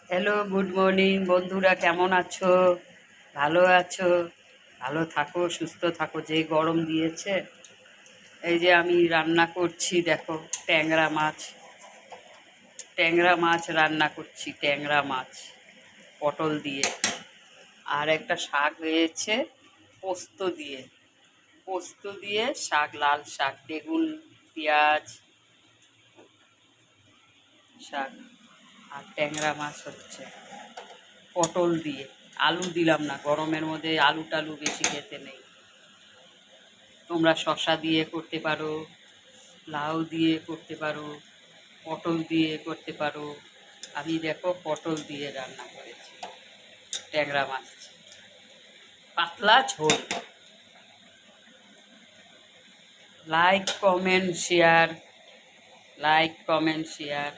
Hello, good morning বন্ধুরা, কেমন আছো? ভালো আছো? ভালো থাকো, সুস্থ থাকো। যে গরম দিয়েছে, এই যে আমি রান্না করছি, দেখো, ট্যাংরা মাছ। ট্যাংরা মাছ রান্না করছি, ট্যাংরা মাছ পটল দিয়ে। আর একটা শাক হয়েছে পোস্ত দিয়ে। পোস্ত দিয়ে শাক, লাল শাক, বেগুন, পেঁয়াজ শাক। আর ট্যাংরা মাছ হচ্ছে পটল দিয়ে। আলু দিলাম না, গরমের মধ্যে আলু টালু বেশি খেতে নেই। তোমরা শসা দিয়ে করতে পারো, লাউ দিয়ে করতে পারো, পটল দিয়ে করতে পারো। আমি দেখো পটল দিয়ে রান্না করেছি ট্যাংরা মাছ, পাতলা ঝোল। Like comment share, like comment share.